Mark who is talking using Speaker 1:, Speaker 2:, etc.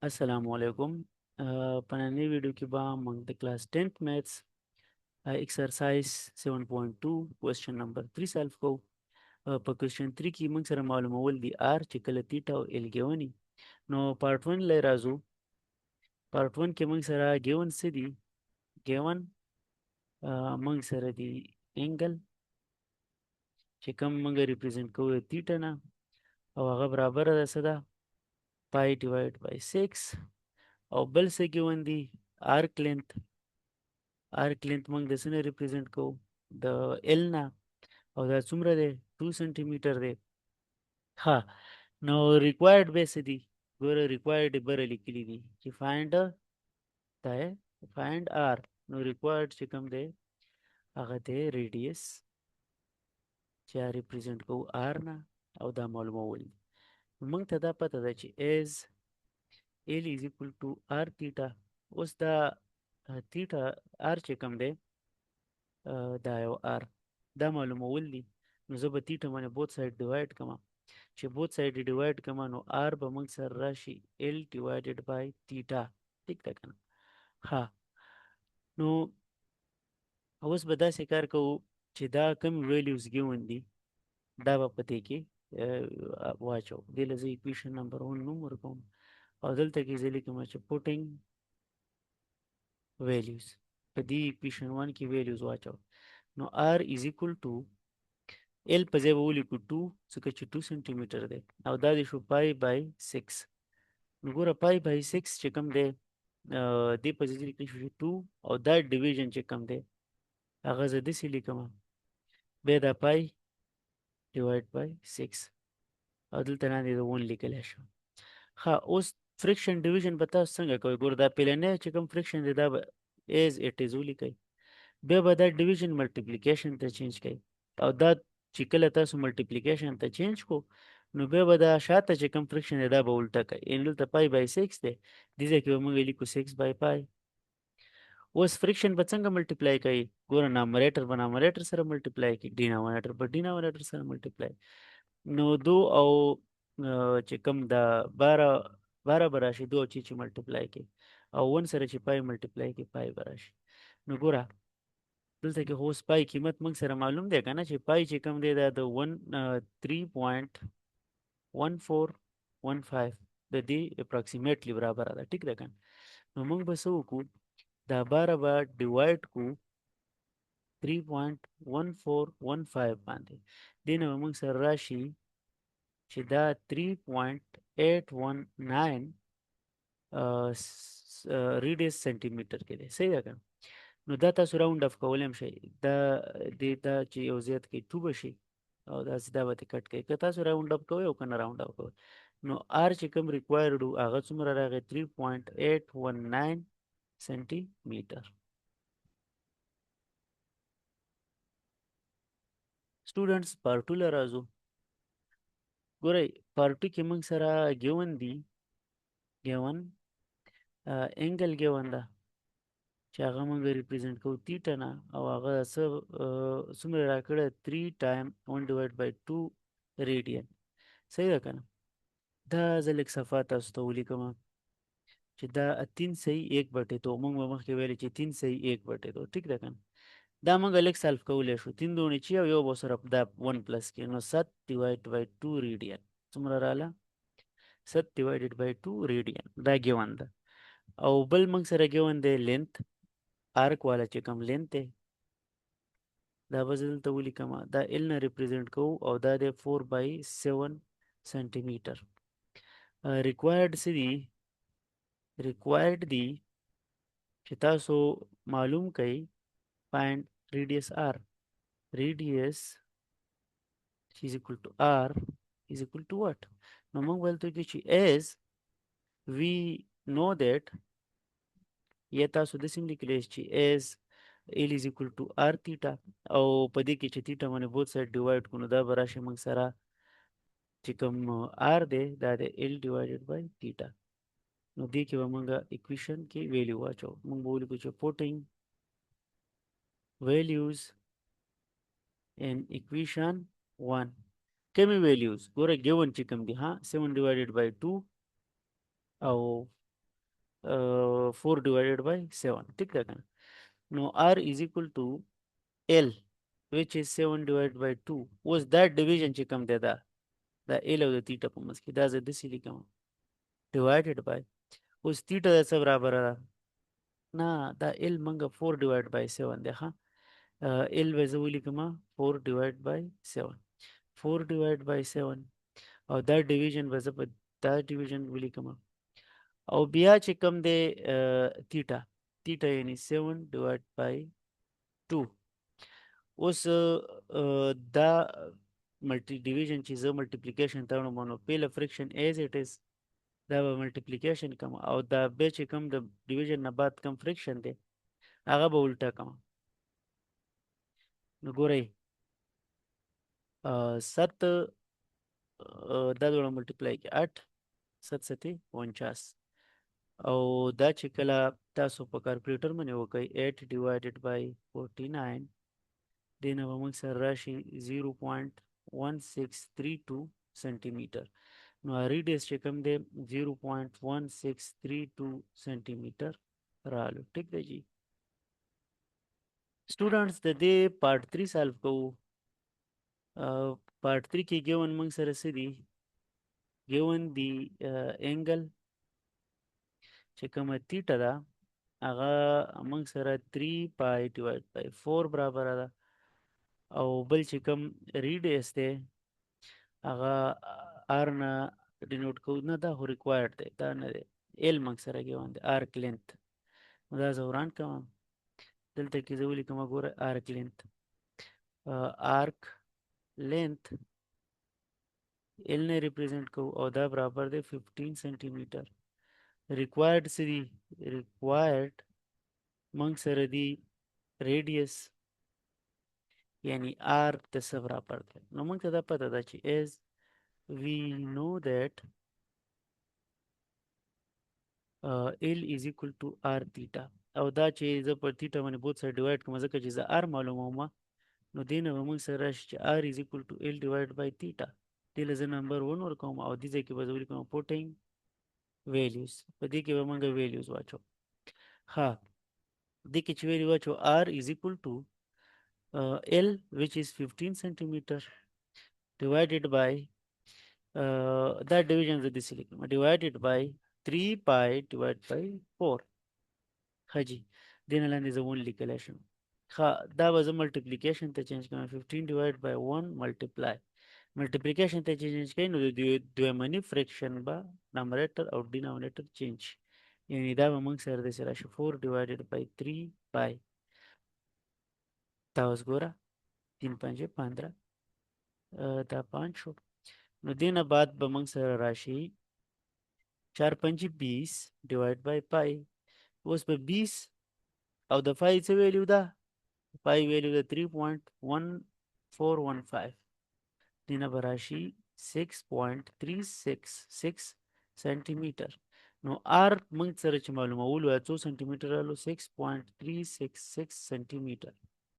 Speaker 1: Assalamu alaikum. په نننۍ ویډیو کې به موږ د کلاس 10th میتھس exercise 7.2 question number 3 سالف کوو. په question 3 کې موږ سره معلومول دي r چې کله تیټا او ال ګیونی. نو پارت 1 لای راځو. پارت 1 کې موږ سره ګیون څه دي؟ ګیون موږ سره دي انګل چې کوم موږ ریپرزینټ کوو تیټا نه، او هغه برابر ده څه ده؟ پای ډیوایډ بای 6. او بل څه ګیون دي؟ آرک لینث. آرک لینث موږ د څه نه ریپرزینټ کوو؟ د ال نه، او دا څومره دی؟ 2 سانتي میټر دی. ها، نو ریکوایرډ به څه دي؟ ګوره ریکوایرډ یې بره لیکلي دي چې فایند دا فایند آر. نو ریکوایرډ چې کوم دی هغه دی ریډیس چې ریپرزینټ کوو آر نه، او دا معلومول دي. موږ ته دا پته ده چې ایز ال از اکول ټو آر تیټا. اوس دا تیټا آر چې کوم دی دا یو آر، دا معلومول دي. نو زه به تیټا باندې بوت سایډ ډیوایډ کړم. چې بوت سایډ ډیوایډ کړم نو آر به موږ سره راشي ال ډیوایډډ بای تیټا. ټیک ده که نه؟ ها، نو اوس به داسې کار کوو چې دا کوم ویلیوز ګیون دي دا به په دې کې واچو. دې له زه ایکویشن نمبر 1 نوم ورکوم، او دلته کې زه لیکم چې پوټینګ ویلیوز. په دې ایکویشن 1 کې ویلیوز واچو. نو آر از اکول ټو ال په ځای به ولیکو 2 ځکه چې 2 سانتي میټر دی، او دا دې شو پای بای 6. نو ګوره پای بای 6 چې کوم دی دې په ځای لیکلی شو 2، او دا ډیویژن چې کوم دی هغه زه داسې لیکم بیا دا پای ډیوایډ بای 6، او دلته لاندې د 1 لیکلی شو. ښه، اوس فرکشن ډیویژن به تاسو څنګه کوئ؟ ګوره دا پیلنی چې کوم فرکشن دی دا به ایز اټ از ولیکئ، بیا به دا ډیویژن ملټیپلیکیشن ته چینج کړئ، او دا چې کله تاسو ملټیپلیکیشن ته چینج کو نو بیا به دا شاته چې کوم فرکشن دی دا به الټه کړئ. یعنې دلته پای بای 6 دی، دې ځای کې به موږ لیکو 6 بای پای. اوس فرکشن به څنګه ملټیپلای کوي؟ ګوره نامریټر به نامریټر سره ملټیپلای کوي، ډینامینیټر به ډینامینیټر سره ملټیپلای. نو 2 او چې کوم دا 12 به راشي، 2 او چې ملټیپلای کوي، او 1 سره چې پای ملټیپلای کوي پای به راشي. نو ګوره دلته کې اوس پای قیمت موږ سره معلوم دی که نه، چې پای چې کوم دی دا د 3.1415 د دې اپراکسیمیټلی برابره ده. ټیک ده که نه؟ نو موږ به څه وکړو؟ دا 12 به ډیوایډ کړو 3.1415 باندې، دې نه به موږ سره راشي چې دا 3.819 ریډیس سانتي میټر کې دی. صحیح ده که نه؟ نو دا تاسو راوند اف کولی هم شئ. دا چې یو زیات کې 2 به شي، او داسې دا به ترې کټ کوئ. که تاسو راوند اپ کوئ او که نه راوند اپ کوئ، نو آر چې کوم ریکوایرډ و هغه څومره راغی؟ 3.819 سانتي میټر. سټوډنټس پارت 2 له راځو. ګورئ پارت 2 کې موږ سره ګیون دي، ګیون انګل ګیون ده چې هغه موږ ریپرزینټ کوو تیټا نه، او هغه څومره راکړه 3 ټایم 1 ډیوایډ بای 2 ریډین. صحیح ده که نه؟ دا زه لږ صفحه تاسو ته ولیکم چې دا 3 صحیح 1 بټې 2. موږ به مخکې ویلې چې 3 صحیح 1 بټې 2. ټیک ده که نه؟ دا موږ لږ سالف کولی شو. 3 دوڼې چې او یو به سره دا 1 پلس کې، نو 7 ډیوایډ بای 2 ریډین څومره رااله؟ 7 ډیوایډډ بای 2 ریډین. دا ګیون ده. او بل موږ سره ګیون دی لینث، آرک والا چې کوم لینث دی دا به زه دلته ولیکم، دا ال نه ریپرزینټ کوو، او دا دی 4 بای 7 سانتي میټر. ریکوایرډ څه دي؟ ریکوایرډ دي چې تاسو معلوم کړئ فایند ریډیس آر. ریډیس is equal to r is equal to what؟ نو موږ ویل ته چې as we know that، یا تاسو داسې هم لیکلی چې as L is equal to r theta، او په دې کې چې theta باندې both side divide کړو نو دا به راشي موږ سره چې کوم r دی دا د L divided by theta. نو دې کې به موږ equation کې ویلیو واچو. موږ به ولیکو چې putting values in equation 1. کومې values؟ ګوره given چې کوم دي 7 divided by 2 او 4 divided by 7 ٹھیک ده کنه نو r is equal to l which is 7 divided by 2 اوس دا division چې کوم دی دا l او د theta په منځ کې دا زه داسې لیکم divided by اوس theta د څه برابر ده نه دا l منګه 4 divided by 7 دی ښه l به زه ولیکم 4 divided by 7 4 divided by 7 او دا division به زه په دا division ولیکم او بیا چې کوم دی theta یعنی 7 divided by 2 اوس دا ملټي ډیویژن چې زه ملټیپلیکیشن ته وړم نو پیله فریکشن ایز اټ از دا به ملټیپلیکیشن کوم او دا بیا چې کوم د ډیویژن نه بعد کوم فریکشن دی هغه به الټا کوم نو ګورئ 7 دا دواړه ملټیپلای کې 8 7 7 49 او دا چې کله تاسو په کالکولیټر باندې وکړئ 8 ډیوایډډ بای 49 دینه به موږ سره راشي 0.1632 سانتي میټر نو ریډیس چې کوم دی 0.1632 سانتي میټر رالو ټیک دی جی سټوډنټس د دې پارت 3 سالو کوو پارت 3 کې ګیون موږ سره څه دي ګیون دی انګل چې کومه تیټه ده هغه موږ سره 3 پای ډیوایډ بای 4 برابر ده او بل چې کوم ریډیس دی هغه ار نه ډینوټ کوو نه دا خو ریکوایرډ دی دا نه دی ایل موږ سره ګیون دی آرک لینث دا زه وران کوم دلته کې زه ولیکم ګوره آرک لینث آرک لینث ایل نه ریپرزینټ کوو او دا برابر دی 15 سانتي میټر ریکوایرډ څه دي ریکوایرډ موږ سره دی ریډیس یعنی آر د څه برابر دی نو موږ ته دا پته ده چې as we know that L is equal to R theta او دا چې زه پر theta باندې بوت سره ډیوایډ کوم ځکه چې زه R معلوموم نو دې نه به موږ سره راشي چې R is equal to L divided by theta دې له زه نمبر 1 ورکوم او دې ځای کې به زه ولیکم putting values په دې کې به موږ values واچو ها دې کې چې ویلو واچو R is equal to L which is 15 centimeter divided by that division with this divided by 3 pi divided by 4 haji then لاندې زه 1 لیکلی شم دا به زه ملټیپلیکیشن ته چینج کوم 15 divided by 1 multiply ملټیپلیکیشن ته چینج کوي نو د دویمنی فریکشن به نامریټر او ډینامینیټر چینج یعنی دا به موږ سره داسې راشي 4 divided by 3 pi دا اوس ګوره 3 5 15 دا 5 شو نو دینه بعد به موږ سره راشي 4 5 20 ډیوایډ بای پای اوس به 20 او د پای څه ویلیو ده پای ویلیو ده 3.1415 دینه به راشي 6.366 سانتي میټر نو آر موږ سره چې معلومولو څو سانتي میټر رالو 6.366 سانتي میټر